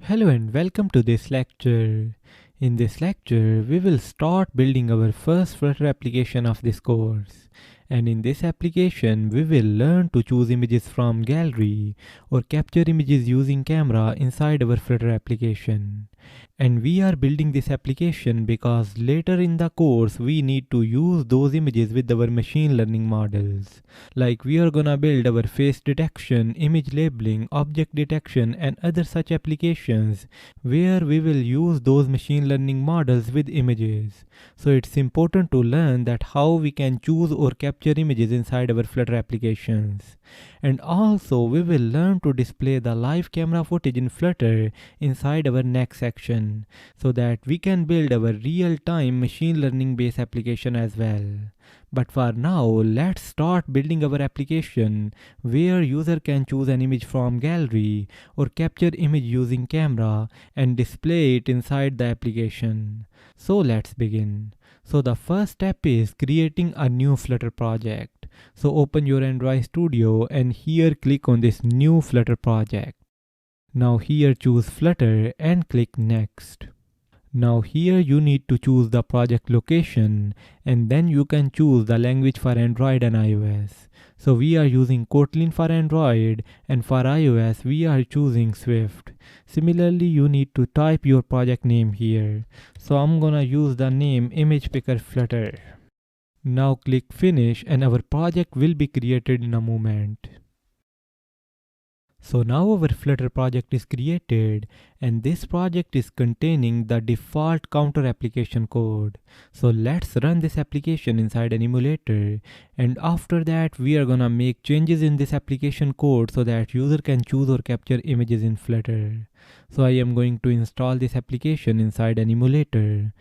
Hello and welcome to this lecture. In this lecture, we will start building our first Flutter application of this course. And in this application, we will learn to choose images from gallery or capture images using camera inside our Flutter application. And we are building this application because later in the course, we need to use those images with our machine learning models. Like we are gonna build our face detection, image labeling, object detection and other such applications where we will use those machine learning models with images. So it's important to learn that how we can choose or capture images inside our Flutter applications. And also we will learn to display the live camera footage in Flutter inside our next section so that we can build our real-time machine learning based application as well. But for now, let's start building our application where user can choose an image from gallery or capture image using camera and display it inside the application. So let's begin. So the first step is creating a new Flutter project. So open your Android Studio and here click on this new Flutter project. Now here choose Flutter and click next. Now here you need to choose the project location and then you can choose the language for Android and iOS. So we are using Kotlin for Android and for iOS we are choosing Swift. Similarly you need to type your project name here. So I'm gonna use the name Image Picker Flutter. Now click finish and our project will be created in a moment. So now our Flutter project is created and this project is containing the default counter application code. So let's run this application inside an emulator and after that we are gonna make changes in this application code so that user can choose or capture images in Flutter. So I am going to install this application inside an emulator.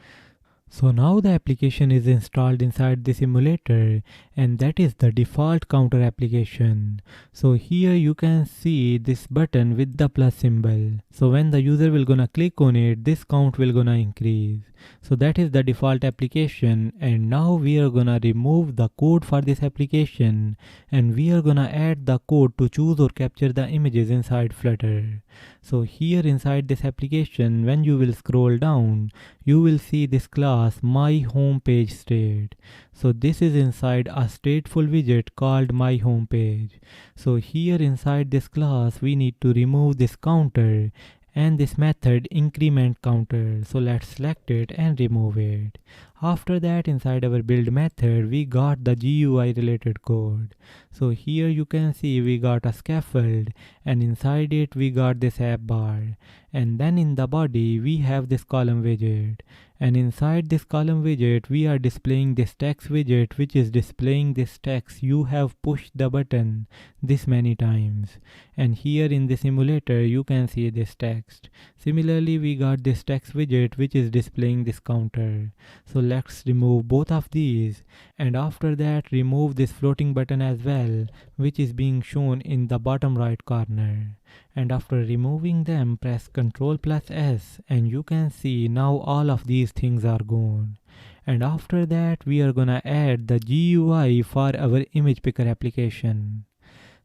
So now the application is installed inside this emulator and that is the default counter application. So here you can see this button with the plus symbol. So when the user will gonna click on it, this count will gonna increase. So that is the default application and now we are gonna remove the code for this application and we are gonna add the code to choose or capture the images inside Flutter. So here inside this application when you will scroll down, you will see this class my home page state. So this is inside a stateful widget called my home page. So here inside this class we need to remove this counter and this method increment counter. So let's select it and remove it. After that inside our build method we got the GUI related code. So here you can see we got a scaffold and inside it we got this app bar and then in the body we have this column widget and inside this column widget we are displaying this text widget which is displaying this text you have pushed the button this many times and here in this emulator you can see this text. Similarly we got this text widget which is displaying this counter. So let's remove both of these and after that remove this floating button as well which is being shown in the bottom right corner. And after removing them press Ctrl+S and you can see now all of these things are gone. And after that we are gonna add the GUI for our image picker application.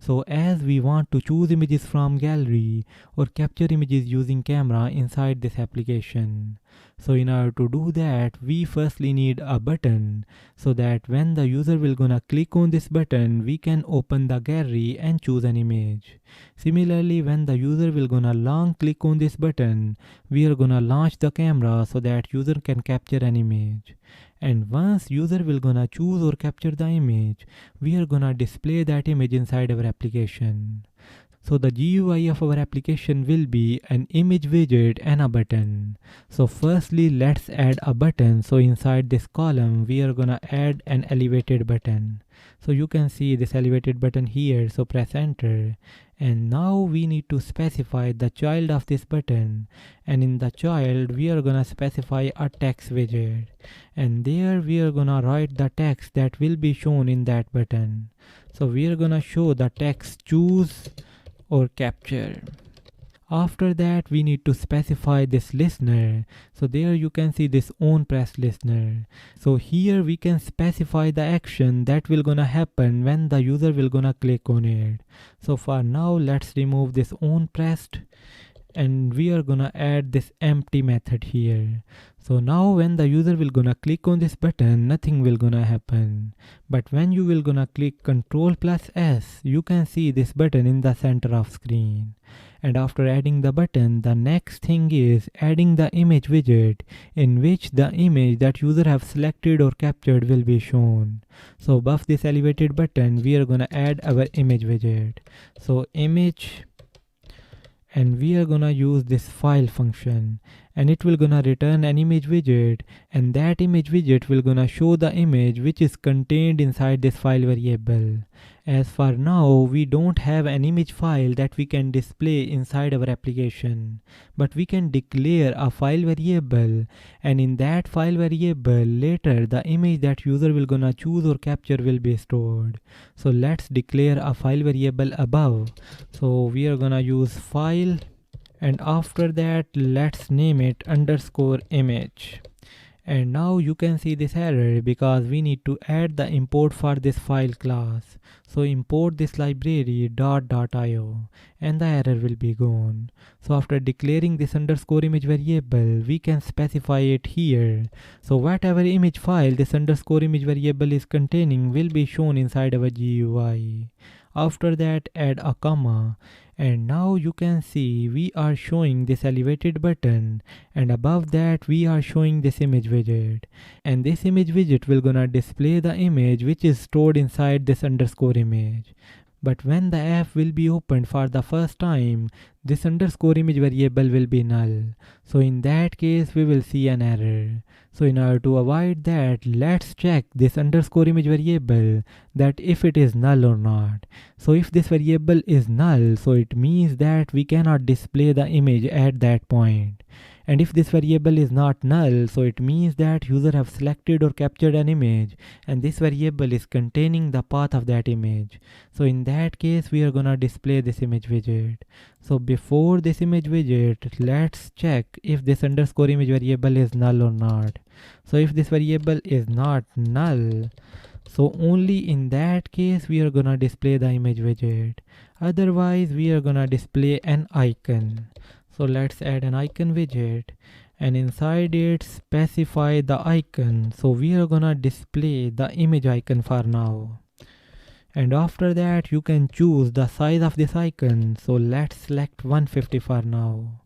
So as we want to choose images from gallery or capture images using camera inside this application. So in order to do that, we firstly need a button so that when the user will gonna click on this button, we can open the gallery and choose an image. Similarly, when the user will gonna long click on this button, we are gonna launch the camera so that user can capture an image. And once user will gonna choose or capture the image, we are gonna display that image inside our application. So the GUI of our application will be an image widget and a button. So firstly let's add a button. So inside this column we are gonna add an elevated button. So you can see this elevated button here. So press enter. And now we need to specify the child of this button. And in the child we are gonna specify a text widget. And there we are gonna write the text that will be shown in that button. So we are gonna show the text choose or capture. After that we need to specify this listener. So there you can see this on press listener. So here we can specify the action that will gonna happen when the user will gonna click on it. So for now let's remove this on pressed and we are gonna add this empty method here. So now when the user will gonna click on this button, nothing will gonna happen. But when you will gonna click Ctrl+S, you can see this button in the center of screen. And after adding the button, the next thing is adding the image widget, in which the image that user have selected or captured will be shown. So above this elevated button, we are gonna add our image widget. So image, and we are gonna use this file function, and it will gonna return an image widget, and that image widget will gonna show the image which is contained inside this file variable. As for now, we don't have an image file that we can display inside our application, but we can declare a file variable, and in that file variable later the image that user will gonna choose or capture will be stored. So let's declare a file variable above. So we are gonna use file, and after that let's name it _image. And now you can see this error because we need to add the import for this file class. So import this library .io, and the error will be gone. So after declaring this _image variable, we can specify it here. So whatever image file this _image variable is containing will be shown inside our GUI. After that, add a comma, and now you can see we are showing this elevated button, and above that we are showing this image widget, and this image widget will gonna display the image which is stored inside this _image. But when the app will be opened for the first time, this _image variable will be null. So in that case we will see an error. So in order to avoid that, let's check this _image variable that if it is null or not. So if this variable is null, so it means that we cannot display the image at that point. And if this variable is not null, so it means that user have selected or captured an image, and this variable is containing the path of that image. So in that case we are gonna display this image widget. So before this image widget, let's check if this _image variable is null or not. So if this variable is not null, so only in that case we are gonna display the image widget. Otherwise we are gonna display an icon. So let's add an icon widget, and inside it specify the icon. So we are gonna display the image icon for now. And after that you can choose the size of this icon. So let's select 150 for now.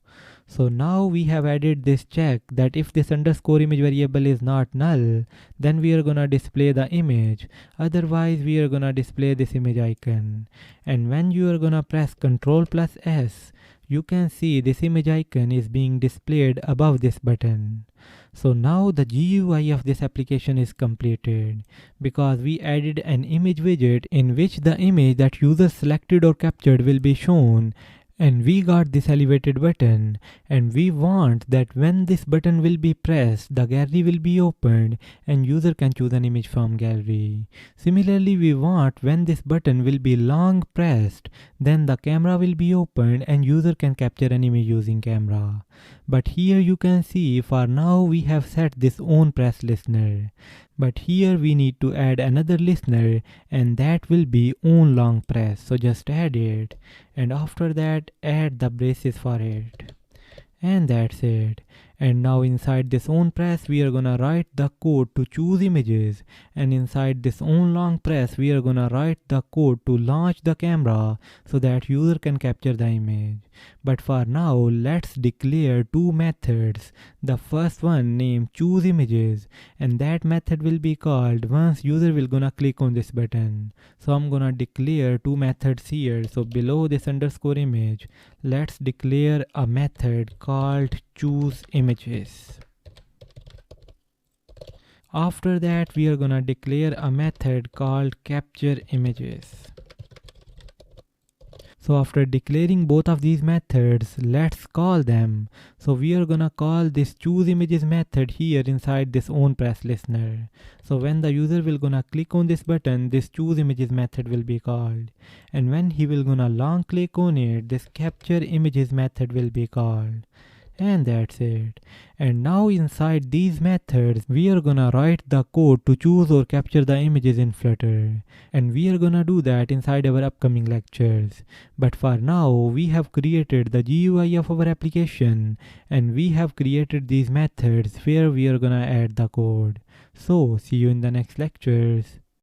So now we have added this check that if this _image variable is not null, then we are gonna display the image. Otherwise we are gonna display this image icon. And when you are gonna press Ctrl+S, you can see this image icon is being displayed above this button. So now the GUI of this application is completed because we added an image widget in which the image that user selected or captured will be shown, and we got this elevated button, and we want that when this button will be pressed, the gallery will be opened and user can choose an image from gallery. Similarly, we want when this button will be long pressed, then the camera will be opened and user can capture an image using camera. But here you can see for now we have set this on press listener. But here we need to add another listener, and that will be on long press. So just add it, and after that add the braces for it. And that's it. And now inside this on press we are gonna write the code to choose images, and inside this on long press we are gonna write the code to launch the camera so that user can capture the image. But for now let's declare two methods. The first one named choose images, and that method will be called once user will gonna click on this button. So I'm gonna declare two methods here. So below this _image, let's declare a method called choose images. After that we are gonna declare a method called capture images. So after declaring both of these methods, let's call them. So we are gonna call this choose images method here inside this on press listener. So when the user will gonna click on this button, this choose images method will be called. And when he will gonna long click on it, this capture images method will be called. And that's it. And now inside these methods, we are gonna write the code to choose or capture the images in Flutter. And we are gonna do that inside our upcoming lectures. But for now, we have created the GUI of our application, and we have created these methods where we are gonna add the code. So, see you in the next lectures.